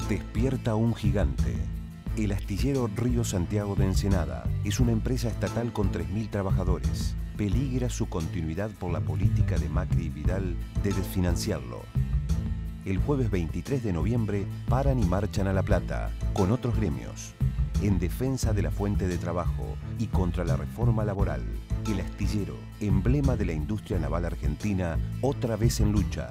Despierta un gigante. El astillero Río Santiago de Ensenada es una empresa estatal con 3.000 trabajadores. Peligra su continuidad por la política de Macri y Vidal de desfinanciarlo. El jueves 23 de noviembre paran y marchan a La Plata con otros gremios en defensa de la fuente de trabajo y contra la reforma laboral. El astillero, emblema de la industria naval argentina, otra vez en lucha.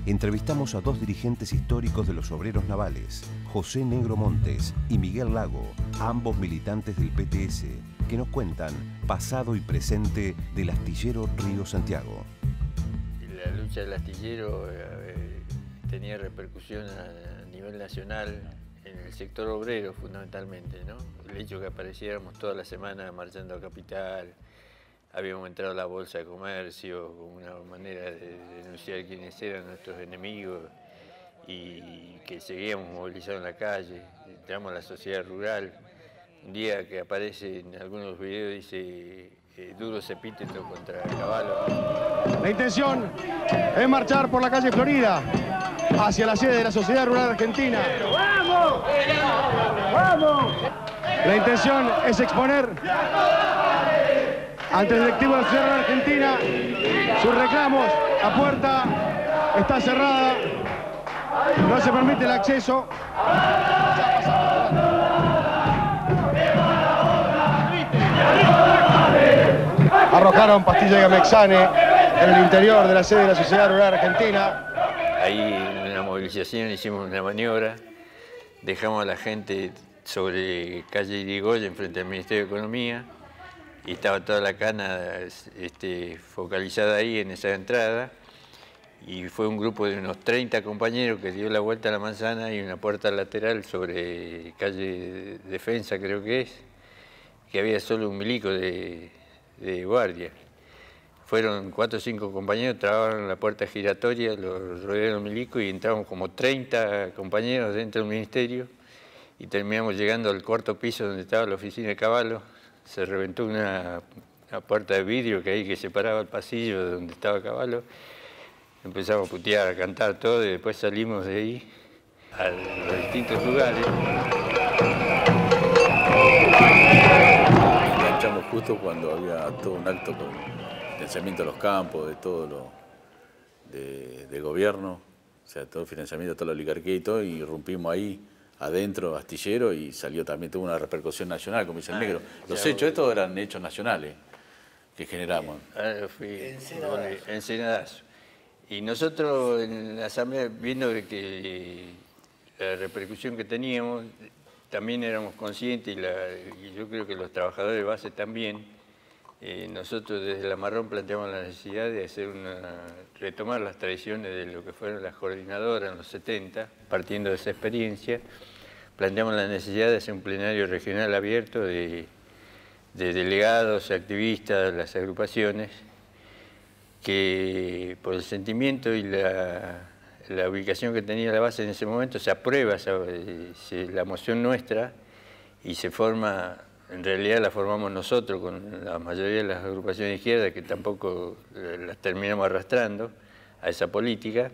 Entrevistamos a dos dirigentes históricos de los obreros navales, José Negro Montes y Miguel Lago, ambos militantes del PTS, que nos cuentan pasado y presente del astillero Río Santiago. La lucha del astillero tenía repercusión a nivel nacional en el sector obrero fundamentalmente, ¿no? El hecho que apareciéramos toda la semana marchando a Capital, habíamos entrado a la Bolsa de Comercio como una manera de denunciar quiénes eran nuestros enemigos y que seguíamos movilizados en la calle. Entramos a la sociedad rural. Un día que aparece en algunos videos dice Duro Cepíteto contra Caballo. La intención es marchar por la calle Florida hacia la sede de la Sociedad Rural Argentina. ¡Vamos! ¡Vamos! La intención es exponer ante el directivo de la Sociedad Rural Argentina sus reclamos. La puerta está cerrada, no se permite el acceso. Arrojaron pastilla de Gamexane en el interior de la sede de la Sociedad Rural Argentina. Ahí en la movilización hicimos una maniobra, dejamos a la gente sobre calle Irigoyen frente al Ministerio de Economía y estaba toda la cana focalizada ahí en esa entrada y fue un grupo de unos 30 compañeros que dio la vuelta a la manzana y una puerta lateral sobre calle Defensa creo que es, que había solo un milico de guardia. Fueron 4 o 5 compañeros, trabaron la puerta giratoria, los rodearon milico y entramos como 30 compañeros dentro del ministerio y terminamos llegando al cuarto piso donde estaba la oficina de Caballo. Se reventó una puerta de vidrio que separaba el pasillo de donde estaba Caballo. Empezamos a putear, a cantar todo y después salimos de ahí a los distintos lugares. Enganchamos justo cuando había todo un acto con financiamiento de los campos, de todo lo de gobierno, o sea, todo el financiamiento de toda la oligarquía y todo, y irrumpimos ahí adentro, astillero, y salió también, tuvo una repercusión nacional, como dice el negro. Los hechos, estos eran hechos nacionales que generamos. Ensenadazo. Y nosotros en la asamblea, viendo que la repercusión que teníamos, también éramos conscientes, y yo creo que los trabajadores de base también, nosotros desde la Marrón planteamos la necesidad de retomar las tradiciones de lo que fueron las coordinadoras en los 70, partiendo de esa experiencia, planteamos la necesidad de hacer un plenario regional abierto de delegados, activistas, las agrupaciones, que por el sentimiento y la ubicación que tenía la base en ese momento se aprueba la moción nuestra y se forma. En realidad la formamos nosotros con la mayoría de las agrupaciones de izquierda que tampoco las terminamos arrastrando a esa política.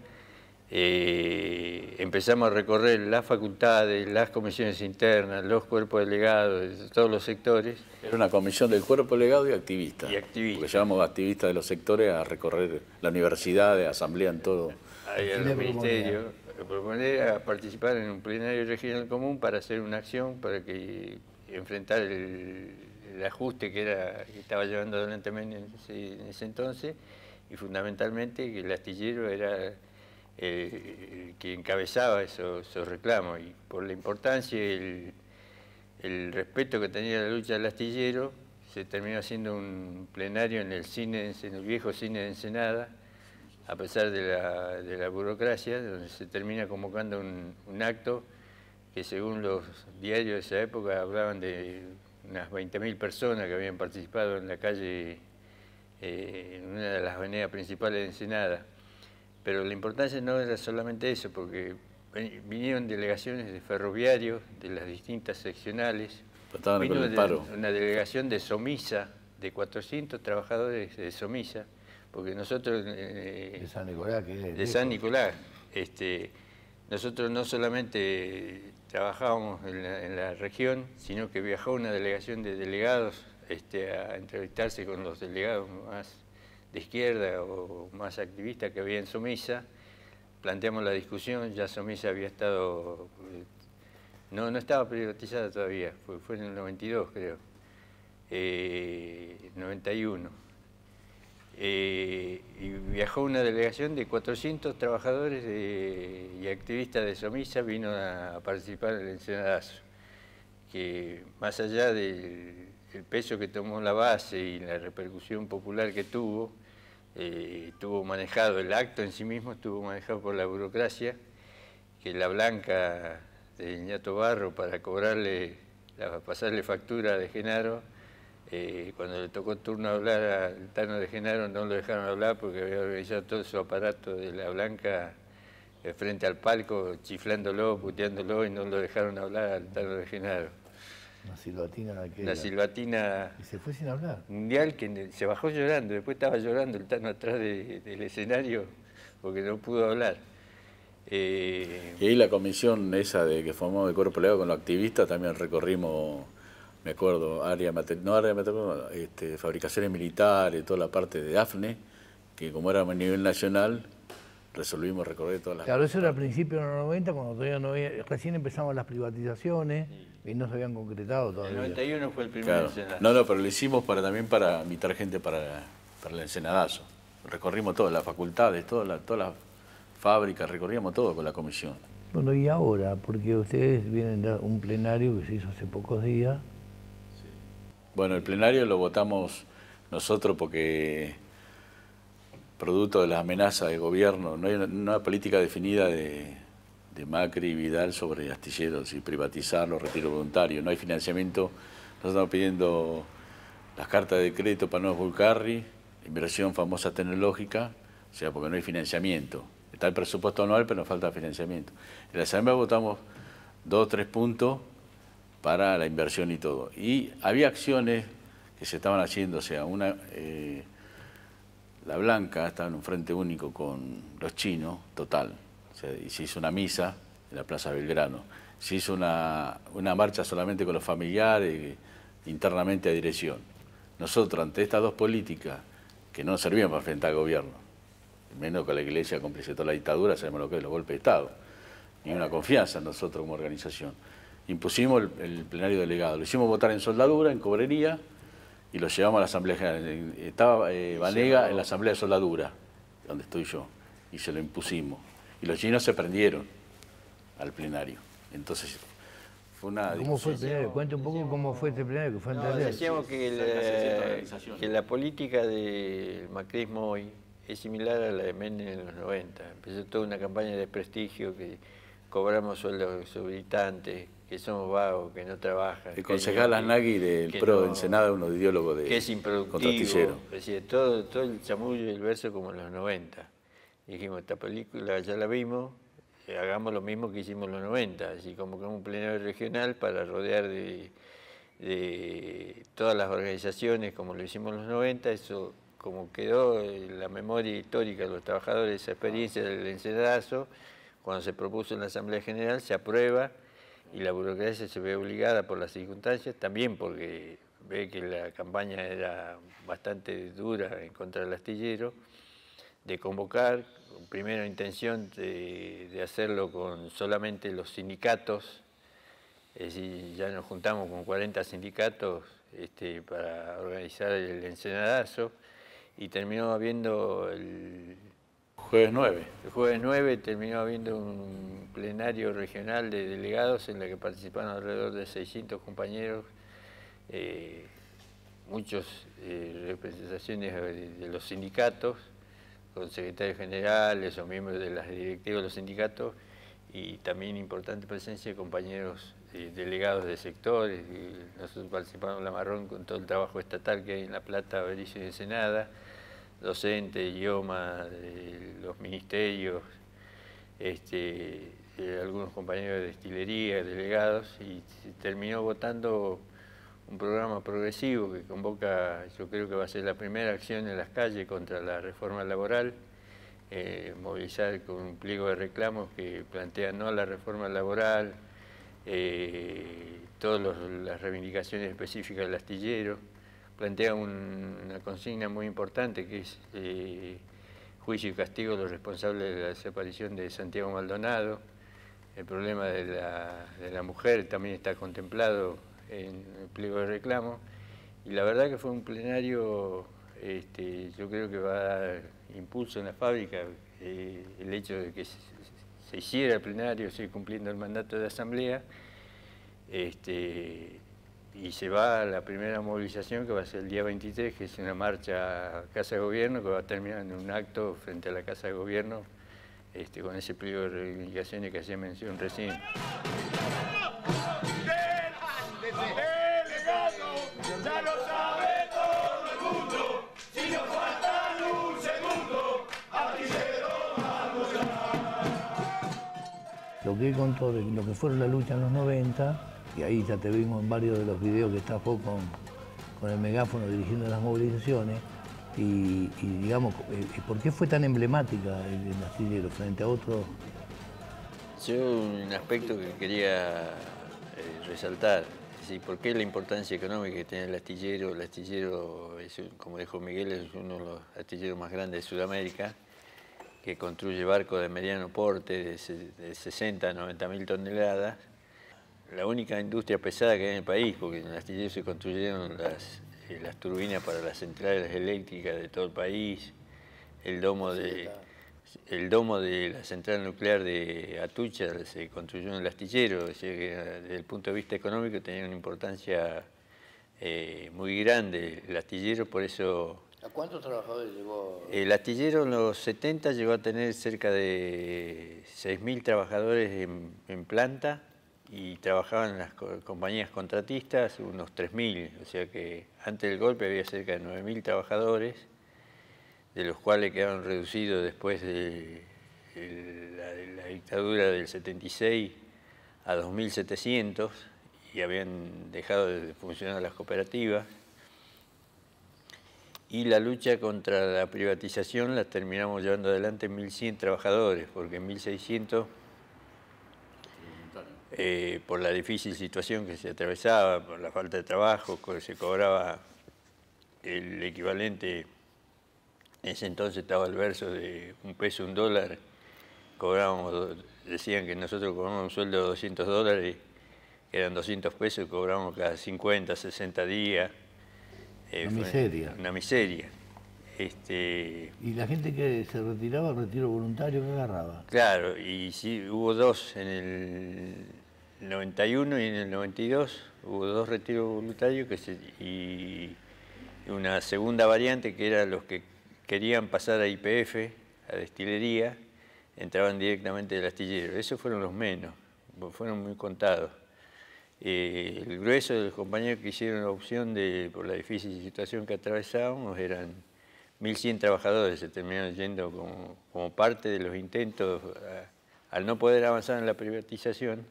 Empezamos a recorrer las facultades, las comisiones internas, los cuerpos delegados de todos los sectores. Era una comisión del cuerpo delegado y activista. Y activistas. Porque llevamos activistas de los sectores a recorrer la universidad, de asamblea en todo. Ahí en los ministerios. Proponer a participar en un plenario regional común para hacer una acción para que enfrentar el ajuste que estaba llevando adelante en ese entonces y fundamentalmente que el astillero era que encabezaba esos reclamos y por la importancia y el respeto que tenía la lucha del astillero se terminó haciendo un plenario en el viejo cine de Ensenada a pesar de la burocracia donde se termina convocando un acto que según los diarios de esa época hablaban de unas 20.000 personas que habían participado en la calle, en una de las avenidas principales de Ensenada. Pero la importancia no era solamente eso, porque vinieron delegaciones de ferroviarios, de las distintas seccionales. Vino una delegación de Somisa, de 400 trabajadores de Somisa, porque nosotros... de San Nicolás, que es de San Nicolás. nosotros no solamente trabajábamos en la región, sino que viajó una delegación de delegados a entrevistarse con los delegados más de izquierda o más activistas que había en Somisa. Planteamos la discusión, ya Somisa había estado, no estaba privatizada todavía, fue en el 92 creo, 91. Y viajó una delegación de 400 trabajadores y activistas de Somisa, vino a participar en el Ensenadazo, que más allá del peso que tomó la base y la repercusión popular que tuvo, estuvo manejado, el acto en sí mismo estuvo manejado por la burocracia, que la Blanca de Ñato Barro, para pasarle factura de Genaro, cuando le tocó turno hablar al Tano de Genaro, no lo dejaron hablar porque había organizado todo su aparato de la Blanca frente al palco, chiflándolo, puteándolo, y no lo dejaron hablar al Tano de Genaro. Una silbatina de aquella. Una silbatina. Y se fue sin hablar. Mundial, que se bajó llorando, después estaba llorando el Tano atrás del escenario porque no pudo hablar. Y ahí la comisión esa de que formamos el cuerpo plegado con los activistas, también recorrimos, me acuerdo, fabricaciones militares, toda la parte de AFNE, que como éramos a nivel nacional, resolvimos recorrer todas las... Claro, eso era al principio de los 90, cuando todavía no había... Recién empezamos las privatizaciones y no se habían concretado todavía. El 91 fue el primer Ensenadazo. No, pero lo hicimos también para invitar gente para el Ensenadazo. Recorrimos todas las facultades, todas las fábricas, recorríamos todo con la comisión. Bueno, y ahora, porque ustedes vienen de un plenario que se hizo hace pocos días. Sí. Bueno, el plenario lo votamos nosotros porque, producto de las amenazas del gobierno, no hay una política definida de Macri y Vidal sobre astilleros y privatizar los retiros voluntarios. No hay financiamiento. Nosotros estamos pidiendo las cartas de crédito para Nuevos Bulcarri, inversión famosa tecnológica, o sea, porque no hay financiamiento. Está el presupuesto anual, pero nos falta financiamiento. En la Asamblea votamos 2 o 3 puntos para la inversión y todo. Y había acciones que se estaban haciendo, o sea, la Blanca estaba en un frente único con los chinos, total. O sea, y se hizo una misa en la Plaza Belgrano. Se hizo una marcha solamente con los familiares, internamente a dirección. Nosotros, ante estas dos políticas, que no servían para enfrentar al gobierno, menos que la Iglesia cómplice de toda la dictadura, sabemos lo que es los golpes de Estado, ni una confianza en nosotros como organización. Impusimos el plenario delegado, lo hicimos votar en soldadura, en cobrería, y lo llevamos a la Asamblea General. Estaba Vanega en la Asamblea de Soldadura, donde estoy yo, y se lo impusimos. Y los chinos se prendieron al plenario. Entonces, fue una... ¿Cómo fue el plenario? Cuente un poco cómo fue este plenario que fue en Taller. Decíamos que la política del macrismo hoy es similar a la de Menem en los 90. Empezó toda una campaña de desprestigio, que cobramos sueldos exorbitantes, que somos vagos, que no trabajan. El concejal Anagui del PRO de Ensenada, uno de ideólogo de que es improductivo. Es decir, todo el chamullo y el verso como en los 90. Dijimos, esta película ya la vimos, hagamos lo mismo que hicimos en los 90, así como un plenario regional para rodear de todas las organizaciones como lo hicimos en los 90, eso como quedó en la memoria histórica de los trabajadores, esa experiencia del Ensenadazo, cuando se propuso en la Asamblea General, se aprueba y la burocracia se ve obligada por las circunstancias, también porque ve que la campaña era bastante dura en contra del astillero, de convocar, primera intención de hacerlo con solamente los sindicatos, es decir, ya nos juntamos con 40 sindicatos para organizar el Ensenadazo, y terminó habiendo el jueves 9. El jueves 9 terminó habiendo un plenario regional de delegados en la que participaron alrededor de 600 compañeros, muchas representaciones de los sindicatos, con secretarios generales o miembros de las directivas de los sindicatos, y también importante presencia de compañeros delegados de sectores. Nosotros participamos en La Marrón con todo el trabajo estatal que hay en La Plata, Berizo y Ensenada, docentes, idiomas, los ministerios, algunos compañeros de destilería, delegados, y se terminó votando un programa progresivo que convoca, yo creo que va a ser la primera acción en las calles contra la reforma laboral, movilizar con un pliego de reclamos que plantea no a la reforma laboral, todas las reivindicaciones específicas del astillero, plantea una consigna muy importante que es juicio y castigo a los responsables de la desaparición de Santiago Maldonado. El problema de la mujer también está contemplado en el pliego de reclamos. Y la verdad que fue un plenario, yo creo que va a dar impulso en la fábrica, el hecho de que se hiciera el plenario, sigue cumpliendo el mandato de asamblea, y se va a la primera movilización que va a ser el día 23, que es una marcha a Casa de Gobierno, que va a terminar en un acto frente a la Casa de Gobierno, con ese pliego de reivindicaciones que hacía mención recién. Lo que él contó de lo que fueron la lucha en los 90, y ahí ya te vimos en varios de los videos que está con el megáfono dirigiendo las movilizaciones, y digamos, ¿por qué fue tan emblemática el astillero frente a otros? Yo un aspecto que quería resaltar, es decir, ¿por qué la importancia económica que tiene el astillero? El astillero, como dijo Miguel, es uno de los astilleros más grandes de Sudamérica, que construye barcos de mediano porte de 60 a 90 mil toneladas. La única industria pesada que hay en el país, porque en el astillero se construyeron las turbinas para las centrales eléctricas de todo el país, el domo de la central nuclear de Atucha se construyó en el astillero, o sea que desde el punto de vista económico tenía una importancia muy grande el astillero, por eso... ¿A cuántos trabajadores llegó? El astillero en los 70 llegó a tener cerca de 6.000 trabajadores en planta y trabajaban en las compañías contratistas unos 3.000, o sea que antes del golpe había cerca de 9.000 trabajadores, de los cuales quedaron reducidos después de la dictadura del 76 a 2.700 y habían dejado de funcionar las cooperativas. Y la lucha contra la privatización la terminamos llevando adelante en 1.100 trabajadores, porque en 1.600, por la difícil situación que se atravesaba, por la falta de trabajo, se cobraba el equivalente, en ese entonces estaba el verso de $1 peso, $1, decían que nosotros cobramos un sueldo de $200, que eran 200 pesos, y cobramos cada 50, 60 días. Una miseria. Una miseria. ¿Y la gente que se retiraba, el retiro voluntario, qué agarraba? Claro, y sí, hubo dos, en el 91 y en el 92, hubo dos retiros voluntarios y una segunda variante que era los que querían pasar a YPF, a destilería, entraban directamente del astillero. Esos fueron los menos, fueron muy contados. El grueso de los compañeros que hicieron la opción por la difícil situación que atravesábamos eran 1.100 trabajadores, se terminaron yendo como parte de los intentos, al no poder avanzar en la privatización,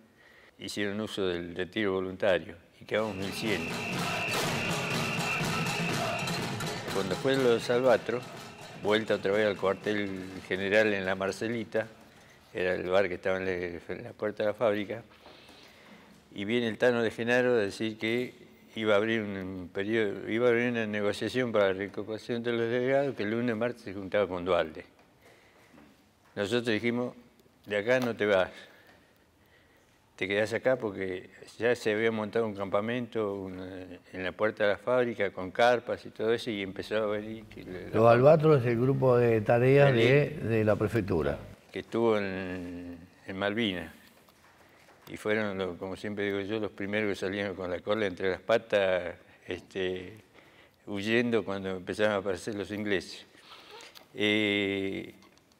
hicieron uso del retiro voluntario y quedamos 1.100. Cuando fue lo de Salvatro, vuelta otra vez al cuartel general en la Marcelita, era el bar que estaba en la puerta de la fábrica, y viene el Tano de Genaro a decir que iba a abrir una negociación para la reincorporación de los delegados, que el lunes martes se juntaba con Duhalde. Nosotros dijimos, de acá no te vas, te quedás acá porque ya se había montado un campamento en la puerta de la fábrica con carpas y todo eso, y empezó a venir... Los Albatros es el grupo de tareas de la prefectura. Que estuvo en Malvinas. Y fueron, como siempre digo yo, los primeros que salieron con la cola entre las patas, huyendo cuando empezaron a aparecer los ingleses. De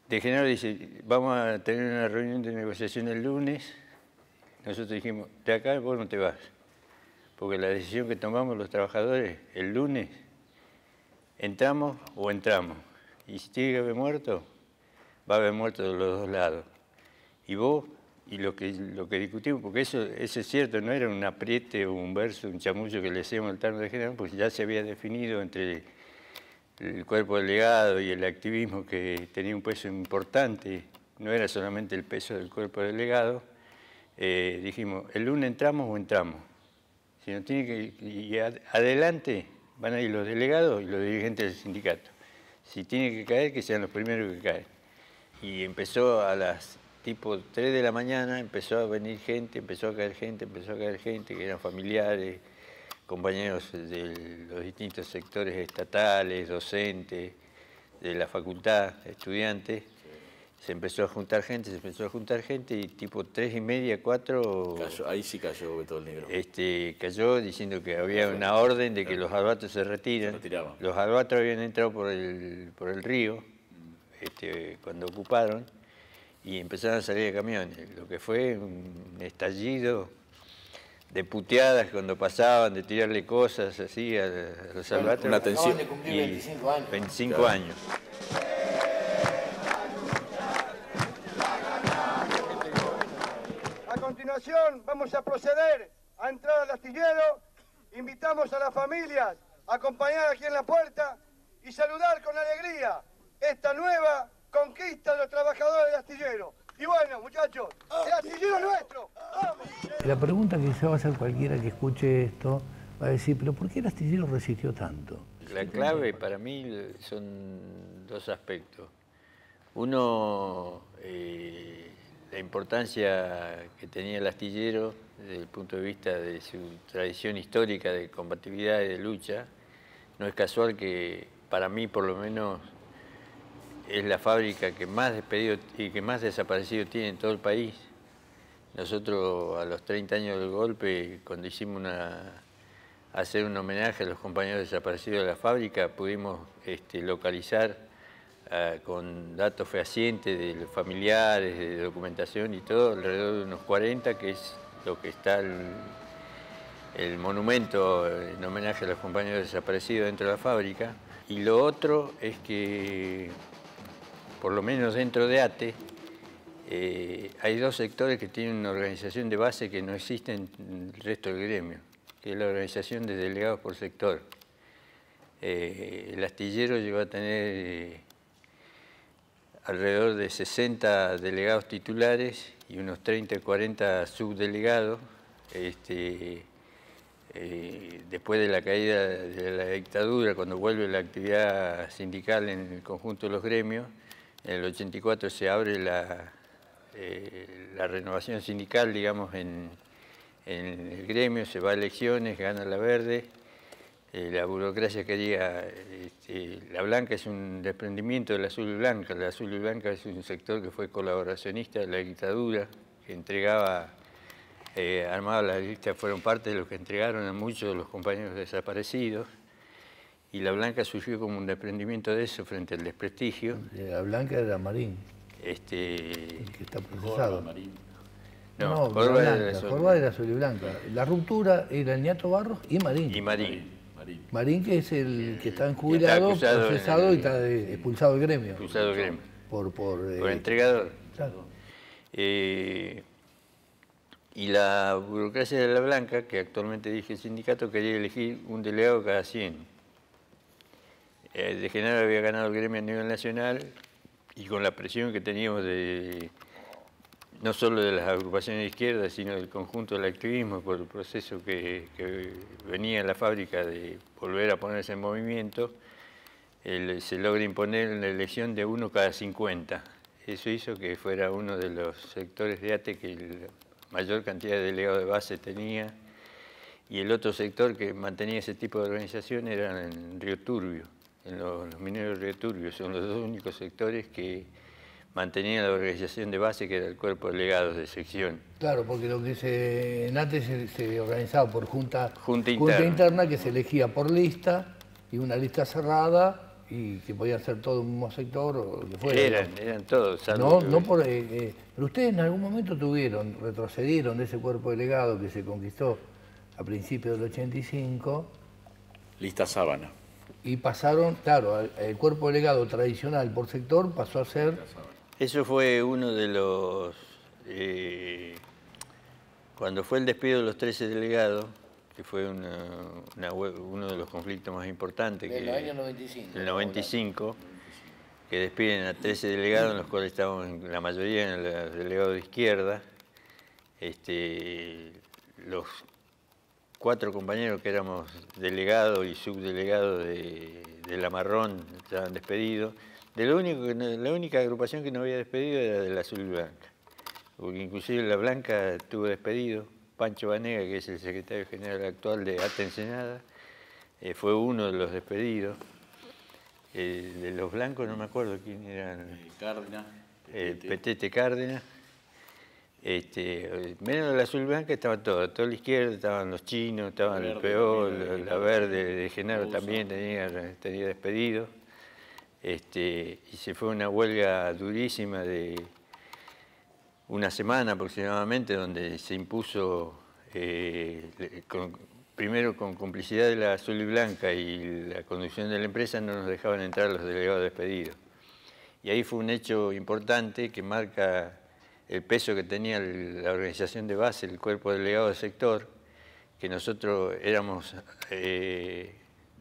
Genaro dice, vamos a tener una reunión de negociación el lunes. Nosotros dijimos, de acá vos no te vas, porque la decisión que tomamos los trabajadores el lunes, entramos o entramos. Y si tiene que haber muerto, va a haber muerto de los dos lados. Y vos... Y lo que discutimos, porque eso es cierto, no era un apriete o un verso, un chamullo que le hacíamos al Tano de Genaro, porque ya se había definido entre el cuerpo delegado y el activismo, que tenía un peso importante, no era solamente el peso del cuerpo delegado, dijimos, el lunes entramos o entramos. Si no tiene que ir adelante, van a ir los delegados y los dirigentes del sindicato. Si tiene que caer, que sean los primeros que caen. Y empezó a las tipo 3 de la mañana, empezó a venir gente, empezó a caer gente, que eran familiares, compañeros de los distintos sectores estatales, docentes, de la facultad, estudiantes. Se empezó a juntar gente, y tipo 3:30, 4... Ahí sí cayó Beto el Negro. Cayó diciendo que había una orden de que los albatros se retiren. Los albatros habían entrado por el río, cuando ocuparon, y empezaron a salir de camiones. Lo que fue un estallido de puteadas cuando pasaban, de tirarle cosas así a los albatros. Una tensión. Acaban de cumplir 25 años. 25 años. A continuación vamos a proceder a entrar al astillero. Invitamos a las familias a acompañar aquí en la puerta y saludar con alegría esta nueva conquista de los trabajadores del astillero. Y bueno, muchachos, el astillero es nuestro. ¡Vamos! La pregunta que se va a hacer cualquiera que escuche esto va a decir, pero ¿por qué el astillero resistió tanto? La clave para mí son dos aspectos. Uno, la importancia que tenía el astillero desde el punto de vista de su tradición histórica de combatividad y de lucha. No es casual que, para mí por lo menos, es la fábrica que más despedido y que más desaparecido tiene en todo el país. Nosotros, a los 30 años del golpe, cuando hicimos hacer un homenaje a los compañeros desaparecidos de la fábrica, pudimos localizar con datos fehacientes de los familiares, de documentación y todo, alrededor de unos 40, que es lo que está el monumento en homenaje a los compañeros desaparecidos dentro de la fábrica. Y lo otro es que, por lo menos dentro de ATE, hay dos sectores que tienen una organización de base que no existe en el resto del gremio, que es la organización de delegados por sector. El astillero llegó a tener alrededor de 60 delegados titulares y unos 30 o 40 subdelegados. Después de la caída de la dictadura, cuando vuelve la actividad sindical en el conjunto de los gremios, en el 84 se abre la renovación sindical, digamos, en el gremio, se va a elecciones, gana la Verde. La burocracia quería... la Blanca es un desprendimiento de la Azul y Blanca. La Azul y Blanca es un sector que fue colaboracionista de la dictadura, que entregaba, armaba la lista, fueron parte de los que entregaron a muchos de los compañeros desaparecidos. Y la Blanca surgió como un desprendimiento de eso frente al desprestigio. La Blanca era Marín, el que está procesado. No, Córdoba era Azul y Blanca. La ruptura era el Ñato Barros y Marín. Y Marín. Marín, que es el que está jubilado, procesado y está expulsado del gremio. Expulsado del gremio. Por entregador. Claro. Y la burocracia de la Blanca, que actualmente dirige el sindicato, quería elegir un delegado cada 100. De Genaro había ganado el gremio a nivel nacional, y con la presión que teníamos no solo de las agrupaciones de izquierda, sino del conjunto del activismo, por el proceso que venía en la fábrica de volver a ponerse en movimiento, se logra imponer la elección de uno cada 50. Eso hizo que fuera uno de los sectores de ATE que la mayor cantidad de delegados de base tenía, y el otro sector que mantenía ese tipo de organización era en Río Turbio, en los mineros de Río Turbio. Son los dos únicos sectores que mantenían la organización de base, que era el cuerpo de delegados de sección. Claro, porque lo que en ATE se organizaba por junta interna, que se elegía por lista, y una lista cerrada, y que podía ser todo un mismo sector o lo que fuera. Eran todos. Pero ustedes en algún momento retrocedieron de ese cuerpo delegado que se conquistó a principios del 85. Lista sábana. Y pasaron, claro, el cuerpo delegado tradicional por sector pasó a ser... Eso fue uno de los... cuando fue el despido de los 13 delegados, que fue uno de los conflictos más importantes. Del año 95. Del 95, que despiden a 13 delegados, en los cuales estábamos la mayoría en el delegado de izquierda. Los 4 compañeros que éramos delegados y subdelegados de la Marrón estaban despedidos. La única agrupación que no había despedido era de la Azul y Blanca, porque inclusive la Blanca estuvo despedido. Pancho Banega, que es el secretario general actual de ATE Ensenada, fue uno de los despedidos. De los blancos no me acuerdo quién eran. Cárdenas. Petete Cárdenas. Menos de la Azul Blanca estaba toda la izquierda, estaban los chinos, estaban el PO, la Verde de Genaro también tenía despedido. Y se fue una huelga durísima de una semana aproximadamente, donde se impuso, primero con complicidad de la Azul y Blanca y la conducción de la empresa, no nos dejaban entrar los delegados despedidos. Y ahí fue un hecho importante que marca el peso que tenía la organización de base, el cuerpo delegado de sector, que nosotros éramos,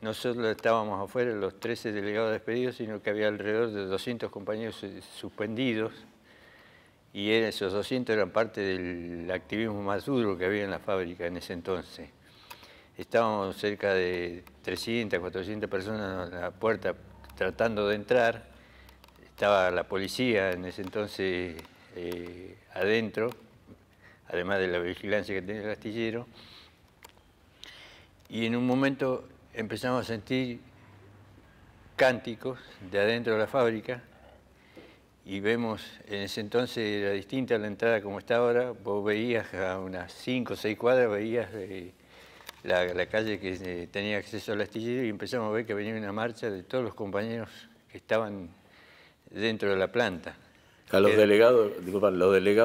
no solo estábamos afuera los 13 delegados despedidos, sino que había alrededor de 200 compañeros suspendidos, y esos 200 eran parte del activismo más duro que había en la fábrica en ese entonces. Estábamos cerca de 300, 400 personas a la puerta tratando de entrar, estaba la policía en ese entonces adentro, además de la vigilancia que tenía el astillero, y en un momento empezamos a sentir cánticos de adentro de la fábrica, y vemos, en ese entonces era distinta la entrada como está ahora, vos veías a unas 5 o 6 cuadras, veías la calle que tenía acceso al astillero, y empezamos a ver que venía una marcha de todos los compañeros que estaban dentro de la planta. Los delegados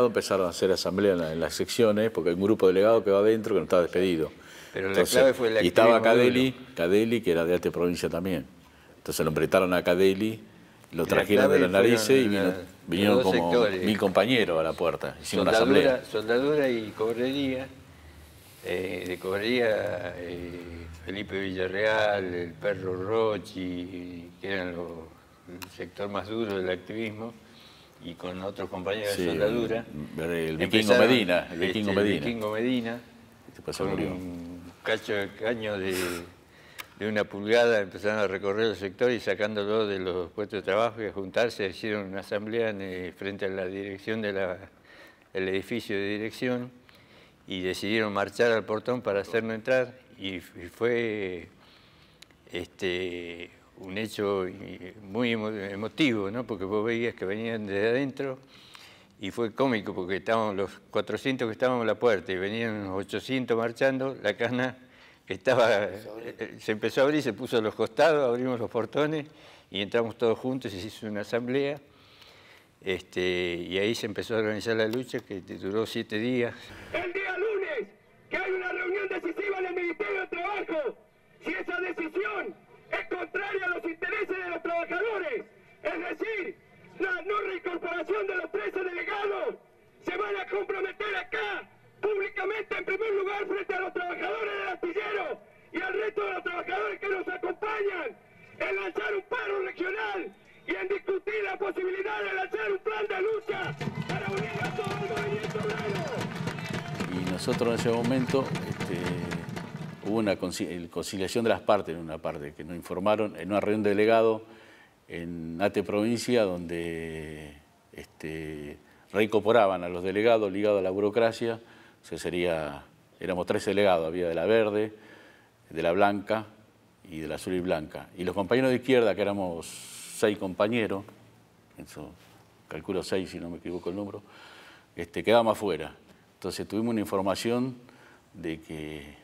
empezaron a hacer asamblea en las secciones, porque hay un grupo de delegados que va adentro que no estaba despedido. Pero entonces, la clave fue el y estaba Cadeli, que era de ATE Provincia también. Entonces lo empretaron a Cadeli, lo trajeron de las narices y vinieron como sectores. 1000 compañeros a la puerta. Hicimos una asamblea. Soldadura y cobrería. De cobrería, Felipe Villarreal, el Perro Rochi, que eran el sector más duro del activismo, y con otros compañeros de soldadura. El Vikingo Medina. El Vikingo Medina, con un cacho de caño de 1 pulgada, empezaron a recorrer el sector y sacándolo de los puestos de trabajo y a juntarse, hicieron una asamblea frente a la dirección del edificio de dirección, y decidieron marchar al portón para hacernos entrar, y fue un hecho muy emotivo, ¿no? Porque vos veías que venían desde adentro, y fue cómico porque estábamos los 400 que estábamos en la puerta y venían unos 800 marchando, la cana que se empezó a abrir, se puso a los costados, abrimos los portones y entramos todos juntos y se hizo una asamblea. Y ahí se empezó a organizar la lucha, que duró 7 días. El día lunes, que hay una reunión decisiva en el Ministerio de Trabajo, si esa decisión es contraria a los intereses de los trabajadores, es decir, la no reincorporación de los 13 delegados, se van a comprometer acá, públicamente, en primer lugar, frente a los trabajadores del astillero y al resto de los trabajadores que nos acompañan, en lanzar un paro regional y en discutir la posibilidad de lanzar un plan de lucha para unir a todo el movimiento obrero. Y nosotros en ese momento hubo una conciliación de las partes, en una parte, que nos informaron en una reunión de delegados en ATE Provincia, donde reincorporaban a los delegados ligados a la burocracia. O sea, éramos 3 delegados, había de la Verde, de la Blanca y de la Azul y Blanca. Y los compañeros de izquierda, que éramos 6 compañeros, eso, calculo 6 si no me equivoco el número, quedamos afuera. Entonces tuvimos una información de que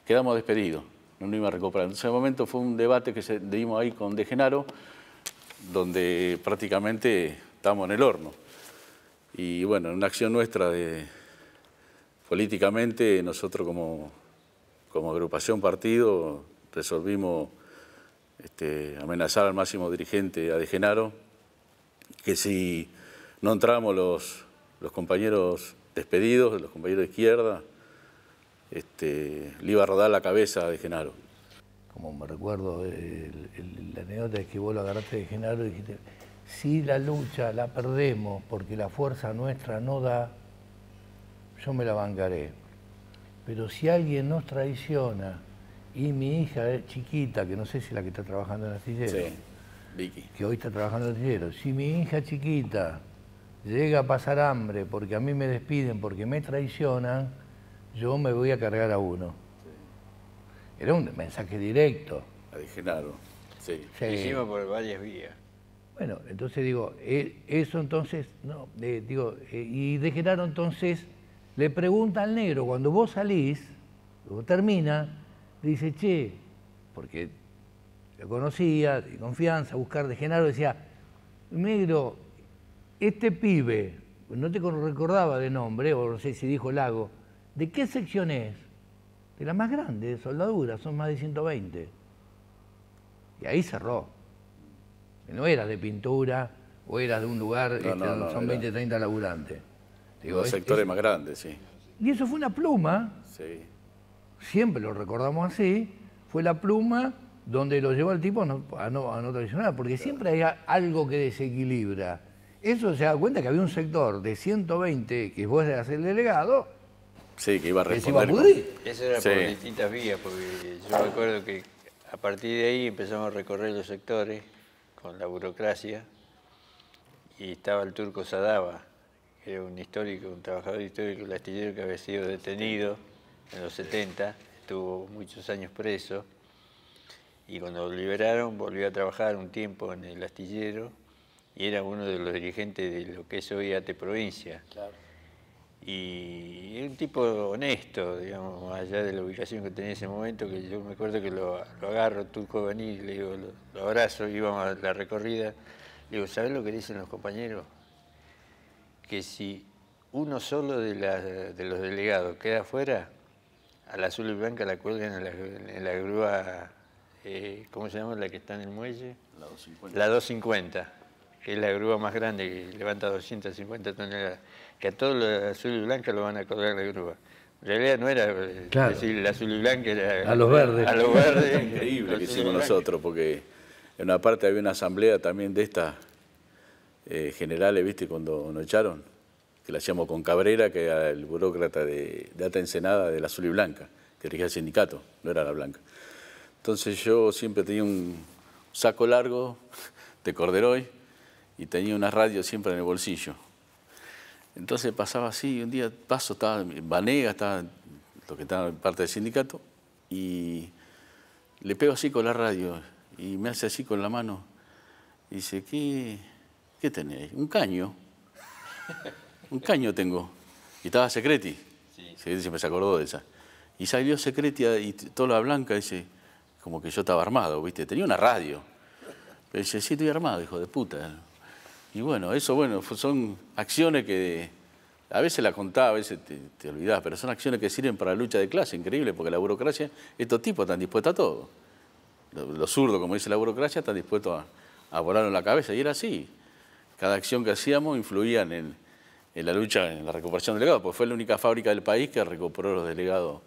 quedamos despedidos, no nos iba a recuperar. En ese momento fue un debate que dimos ahí con De Genaro, donde prácticamente estábamos en el horno. Y bueno, en una acción nuestra políticamente, nosotros como agrupación partido resolvimos amenazar al máximo dirigente, a De Genaro, que si no entrábamos los compañeros despedidos, los compañeros de izquierda, le iba a rodar la cabeza de Genaro. Como me recuerdo, la anécdota es que vos lo agarraste de Genaro y dijiste, si la lucha la perdemos porque la fuerza nuestra no da, yo me la bancaré. Pero si alguien nos traiciona y mi hija es chiquita, que no sé si es la que está trabajando en Astillero, Sí, Vicky. que hoy está trabajando en Astillero, si mi hija chiquita llega a pasar hambre porque a mí me despiden, porque me traicionan, yo me voy a cargar a uno. Era un mensaje directo. La de Genaro, sí. Lo hicimos por varias vías. Bueno, entonces digo, eso entonces, no, y de Genaro entonces le pregunta al negro, cuando vos salís, luego termina, le dice, che, porque lo conocía, de confianza, buscar de Genaro, decía, negro, este pibe, no te recordaba de nombre, o no sé si dijo Lago, ¿de qué sección es? De la más grande, de soldadura, son más de 120. Y ahí cerró. No era de pintura o era de un lugar, No, son 20, 30 laburantes. Digo, Los sectores más grandes, sí. Y eso fue una pluma, Sí. siempre lo recordamos así, fue la pluma donde lo llevó al tipo a no traicionar, porque siempre hay algo que desequilibra. Eso se da cuenta que había un sector de 120 que vos eras el delegado, Sí, que iba a que se iba a responder. pudrir. Eso era Sí. por distintas vías, porque yo recuerdo que a partir de ahí empezamos a recorrer los sectores con la burocracia y estaba el turco Sadaba, que era un histórico, un trabajador histórico del astillero que había sido detenido en los 70, estuvo muchos años preso y cuando lo liberaron volvió a trabajar un tiempo en el astillero y era uno de los dirigentes de lo que es hoy ATE Provincia. Claro. Y era un tipo honesto, digamos, más allá de la ubicación que tenía en ese momento, que yo me acuerdo que lo agarro, Turco Baní, le digo, lo abrazo, íbamos a la recorrida, le digo, ¿sabés lo que dicen los compañeros? Que si uno solo de los delegados queda afuera, a la azul y blanca la cuelgan en la grúa, ¿cómo se llama? La que está en el muelle. La 250. La 250, que es la grúa más grande que levanta 250 toneladas. Que a todos los de azul y blanca lo van a colgar la grúa. En realidad no era decir la azul y blanca, era A los verdes. A los verdes. Increíble que hicimos nosotros, porque en una parte había una asamblea también de estas generales, ¿viste? Cuando nos echaron, que la hacíamos con Cabrera, que era el burócrata de ATA Ensenada de la azul y blanca, que dirigía el sindicato, no era la blanca. Entonces yo siempre tenía un saco largo de corderoy y tenía una radio siempre en el bolsillo. Entonces pasaba así, un día paso, estaba Vanega, estaba lo que estaba en parte del sindicato, y le pego así con la radio, y me hace así con la mano, y dice, ¿qué tenés? Un caño. Un caño tengo. Y estaba Secreti. Secreti siempre se acordó de esa. Y salió Secreti y toda la blanca, dice, como que yo estaba armado, ¿viste? Tenía una radio. Pero dice, sí, estoy armado, hijo de puta. Y bueno, eso son acciones que a veces la contás, a veces te olvidás, pero son acciones que sirven para la lucha de clase, increíble, porque la burocracia, estos tipos están dispuestos a todo. Los zurdos, como dice la burocracia, están dispuestos a volar en la cabeza, y era así. Cada acción que hacíamos influía en la lucha, en la recuperación de delegados, porque fue la única fábrica del país que recuperó los delegados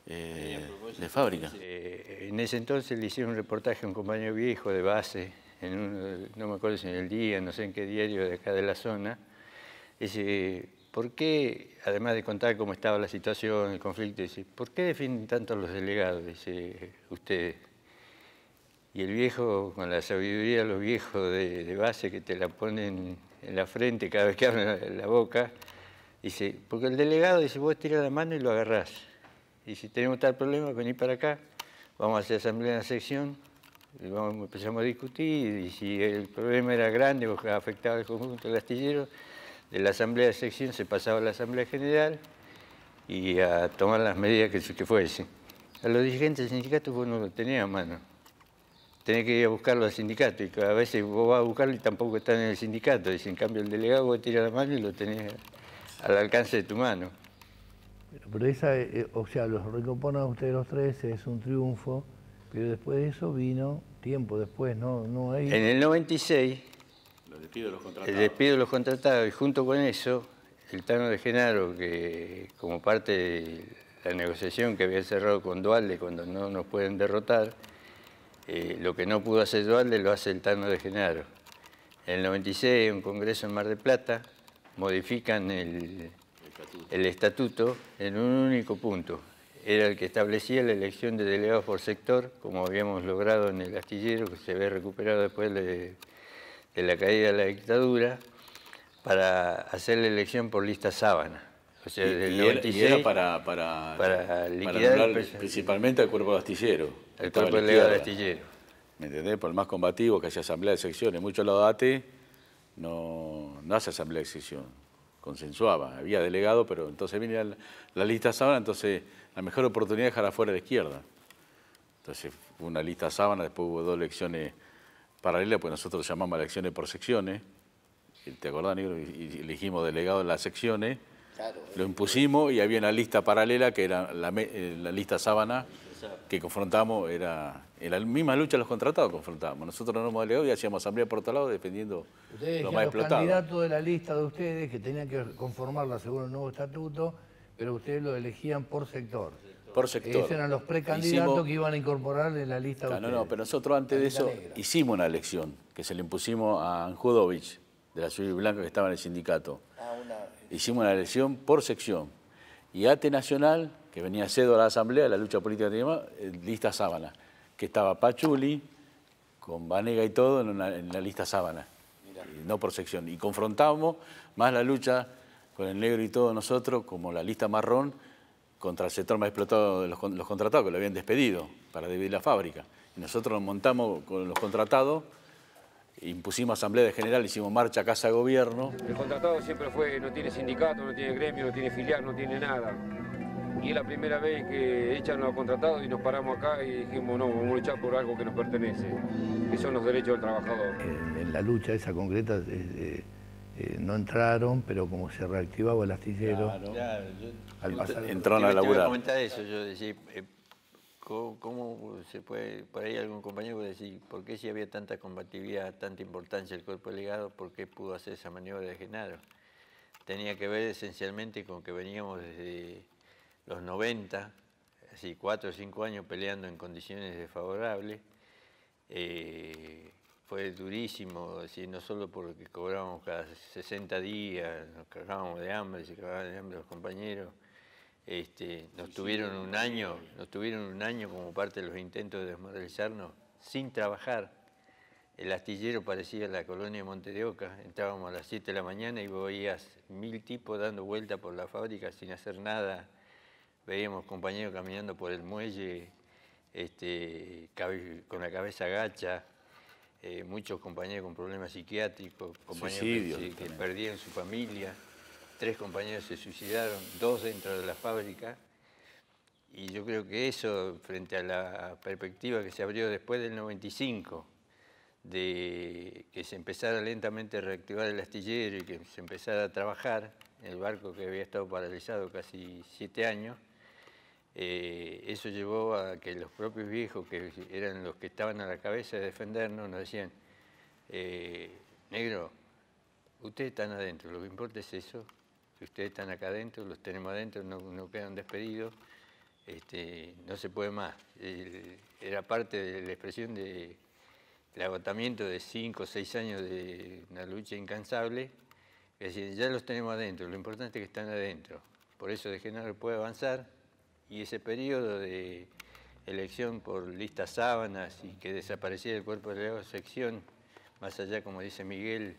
de fábrica. En ese entonces le hicieron un reportaje a un compañero viejo de base, no me acuerdo si en El Día, no sé en qué diario de acá de la zona. Dice, ¿por qué, además de contar cómo estaba la situación, el conflicto, dice, ¿por qué defienden tanto a los delegados? Dice, ustedes. Y el viejo, con la sabiduría de los viejos de base que te la ponen en la frente cada vez que abren la boca, dice, porque el delegado, dice, vos tirás la mano y lo agarrás. Y si tenemos tal problema, vení para acá, vamos a hacer asamblea en la sección, y empezamos a discutir, y si el problema era grande o afectaba al conjunto del astillero, de la asamblea de sección se pasaba a la asamblea general y a tomar las medidas que fuesen. A los dirigentes del sindicato vos no lo tenías a mano. Tenés que ir a buscarlo al sindicato, y a veces vos vas a buscarlo y tampoco están en el sindicato. Y en cambio el delegado vos tirás la mano y lo tenés al alcance de tu mano. Pero esa, o sea, los recomponen a ustedes los tres, es un triunfo, pero después de eso vino, tiempo después, no hay... En el 96, Los despidos de los contratados. el despido de los contratados, y junto con eso, el Tano de Genaro, que como parte de la negociación que había cerrado con Duhalde cuando no nos pueden derrotar, lo que no pudo hacer Duhalde lo hace el Tano de Genaro. En el 96, en un congreso en Mar del Plata, modifican el estatuto en un único punto. Era el que establecía la elección de delegados por sector, como habíamos logrado en el astillero, que se había recuperado después de la caída de la dictadura, para hacer la elección por lista sábana. O sea, desde el 96, era para liquidar principalmente al cuerpo de astillero. El cuerpo delegado de astillero. ¿Me entendés? Por el más combativo, que hacía asamblea de secciones. Muchos lados de ATE no hace asamblea de sección, consensuaba. Había delegado, pero entonces viene la lista sábana, entonces la mejor oportunidad es dejar afuera a la izquierda. Entonces fue una lista sábana, después hubo 2 elecciones paralelas, pues nosotros llamamos elecciones por secciones. ¿Te acordás, Negro? Y elegimos delegados en las secciones, claro, lo impusimos y había una lista paralela que era la lista sábana que confrontamos, era en la misma lucha los contratados confrontábamos. Nosotros no éramos delegados y hacíamos asamblea por otro lado defendiendo los más explotados. Los candidatos de la lista de ustedes que tenían que conformarla según el nuevo estatuto, pero ustedes lo elegían por sector. Por sector. Esos eran los precandidatos que iban a incorporar en la lista de ustedes. No, pero nosotros antes de eso hicimos una elección que se le impusimos a Anjudovich, de la Ciudad Blanca, que estaba en el sindicato. Hicimos una elección por sección. Y ATE Nacional, que venía cedo a la Asamblea, de la lucha política de tema, lista sábana, que estaba Pachuli, con Vanega y todo, en la lista sábana, no por sección. Y confrontábamos más la lucha con el Negro y todos nosotros, como la lista marrón, contra el sector más explotado de los contratados, que lo habían despedido para dividir la fábrica. Y nosotros nos montamos con los contratados, impusimos asamblea de general, hicimos marcha a casa de gobierno. El contratado siempre fue, no tiene sindicato, no tiene gremio, no tiene filial, no tiene nada. Y es la primera vez que echan a los contratados y nos paramos acá y dijimos, no, vamos a luchar por algo que nos pertenece, que son los derechos del trabajador. En la lucha esa concreta no entraron, pero como se reactivaba el astillero, claro, al pasar entraron a laburar. Te iba a comentar eso, yo decía, ¿cómo se puede, por ahí algún compañero puede decir, por qué si había tanta combatividad, tanta importancia el cuerpo delegado, por qué pudo hacer esa maniobra de Genaro? Tenía que ver esencialmente con que veníamos desde los 90, así 4 o 5 años peleando en condiciones desfavorables. Fue durísimo, así, no solo porque cobrábamos cada 60 días, nos cagábamos de hambre, se cagaban de hambre los compañeros. Nos tuvieron un año como parte de los intentos de desmoralizarnos sin trabajar. El astillero parecía la colonia de Monte de Oca. Entrábamos a las 7 de la mañana y veías 1000 tipos dando vuelta por la fábrica sin hacer nada. Veíamos compañeros caminando por el muelle con la cabeza gacha. Muchos compañeros con problemas psiquiátricos, compañeros que perdían su familia. 3 compañeros se suicidaron, 2 dentro de la fábrica. Y yo creo que eso, frente a la perspectiva que se abrió después del 95, de que se empezara lentamente a reactivar el astillero y que se empezara a trabajar, el barco que había estado paralizado casi 7 años, eso llevó a que los propios viejos, que eran los que estaban a la cabeza de defendernos, nos decían, Negro, ustedes están adentro, lo que importa es eso, que ustedes están acá adentro, los tenemos adentro, no quedan despedidos, no se puede más. Era parte de la expresión del agotamiento de 5 o 6 años de una lucha incansable, es decir, ya los tenemos adentro, lo importante es que están adentro, por eso de Genaro puede avanzar, y ese periodo de elección por listas sábanas y que desapareciera el cuerpo de delegado de sección, más allá, como dice Miguel,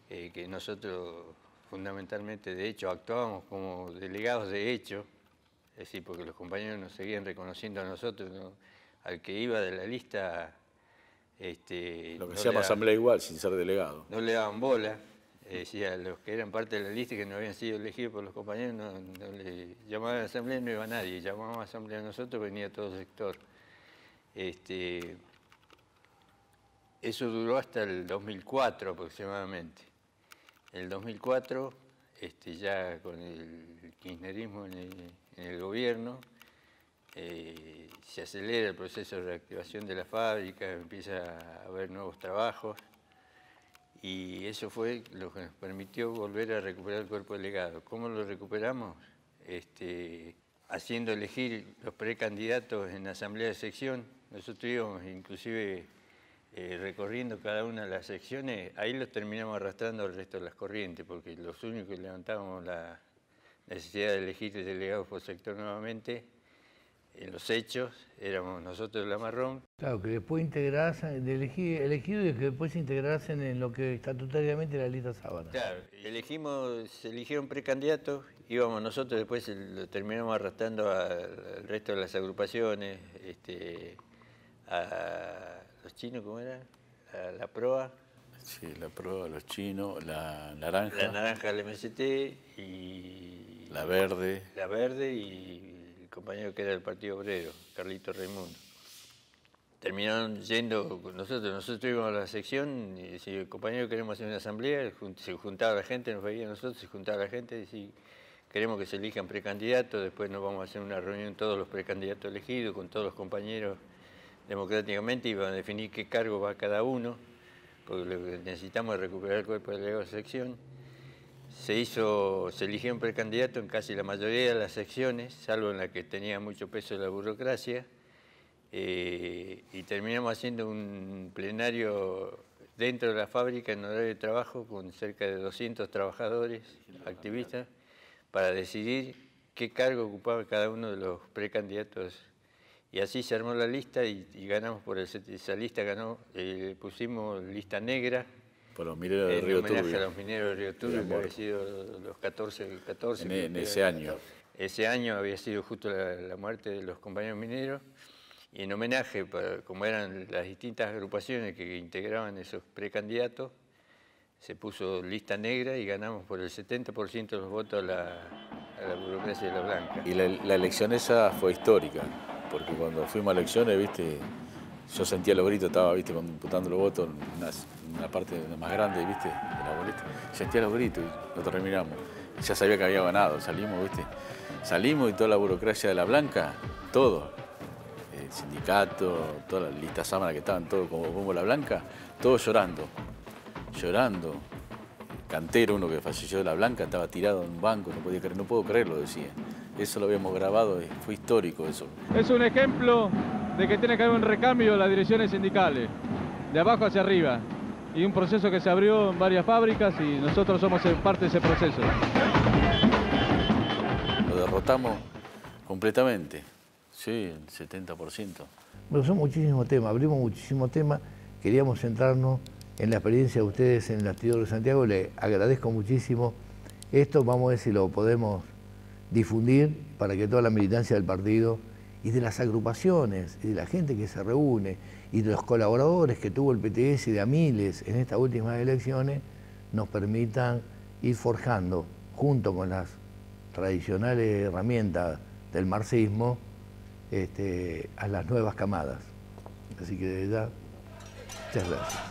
que nosotros fundamentalmente, de hecho, actuábamos como delegados de hecho, es decir, porque los compañeros nos seguían reconociendo a nosotros, ¿no? Al que iba de la lista... lo que se llama asamblea igual, sin ser delegado. No le daban bola, decía, los que eran parte de la lista y que no habían sido elegidos por los compañeros, no le llamaban a la asamblea, no iba nadie, llamábamos a asamblea a nosotros, venía todo el sector. Eso duró hasta el 2004 aproximadamente. En el 2004, ya con el kirchnerismo en el gobierno, se acelera el proceso de reactivación de la fábrica, empieza a haber nuevos trabajos y eso fue lo que nos permitió volver a recuperar el cuerpo delegado. ¿Cómo lo recuperamos? haciendo elegir los precandidatos en la asamblea de sección. Nosotros íbamos inclusive recorriendo cada una de las secciones, ahí los terminamos arrastrando al resto de las corrientes, porque los únicos que levantábamos la necesidad de elegir delegados por sector nuevamente, en los hechos, éramos nosotros de la Marrón. Claro, que después integrarse, elegido y que después se integrasen en lo que estatutariamente era la lista Sábana. Claro, se eligieron precandidatos, íbamos nosotros, después lo terminamos arrastrando al resto de las agrupaciones, a los chinos, ¿cómo era? La PROA. Sí, la PROA, los chinos, la naranja. La naranja del MST y... La verde. La verde y el compañero que era del Partido Obrero, Carlito Raimundo. Terminaron yendo, nosotros íbamos a la sección y decíamos, el compañero, queremos hacer una asamblea, se juntaba la gente, nos veía nosotros, se juntaba la gente y decía, queremos que se elijan precandidatos, después nos vamos a hacer una reunión todos los precandidatos elegidos con todos los compañeros democráticamente y van a definir qué cargo va cada uno, porque lo que necesitamos es recuperar el cuerpo de delegado de sección. Se eligieron precandidatos en casi la mayoría de las secciones, salvo en la que tenía mucho peso la burocracia, y terminamos haciendo un plenario dentro de la fábrica en horario de trabajo con cerca de 200 trabajadores, activistas, para decidir qué cargo ocupaba cada uno de los precandidatos. Y así se armó la lista y ganamos por esa lista, pusimos lista negra. Por los mineros de Río Turbio. En homenaje a los mineros de Río Turbio, que había sido los 14 en ese año. Ese año había sido justo la muerte de los compañeros mineros. Y en homenaje, como eran las distintas agrupaciones que integraban esos precandidatos, se puso lista negra y ganamos por el 70% de los votos a la burocracia de la Blanca. Y la elección esa fue histórica, porque cuando fuimos a elecciones, viste, yo sentía los gritos, estaba, viste, computando los votos en una parte más grande, viste, de la boleta. Sentía los gritos y lo terminamos. Ya sabía que había ganado, salimos, viste. Salimos y toda la burocracia de la Blanca, todo. El sindicato, toda la lista Sábana que estaban todos como la Blanca, todos llorando. Cantero, uno que falleció de la Blanca, estaba tirado en un banco, no podía creer, no puedo creerlo, decía. Eso lo habíamos grabado, fue histórico eso. Es un ejemplo de que tiene que haber un recambio de las direcciones sindicales, de abajo hacia arriba, y un proceso que se abrió en varias fábricas y nosotros somos parte de ese proceso. Lo derrotamos completamente, sí, el 70%. Bueno, son muchísimos temas, abrimos muchísimos temas, queríamos centrarnos en la experiencia de ustedes en el Astillero de Santiago, le agradezco muchísimo. Esto vamos a ver si lo podemos difundir para que toda la militancia del partido y de las agrupaciones y de la gente que se reúne y de los colaboradores que tuvo el PTS y de a miles en estas últimas elecciones nos permitan ir forjando, junto con las tradicionales herramientas del marxismo, a las nuevas camadas. Así que de verdad, muchas gracias.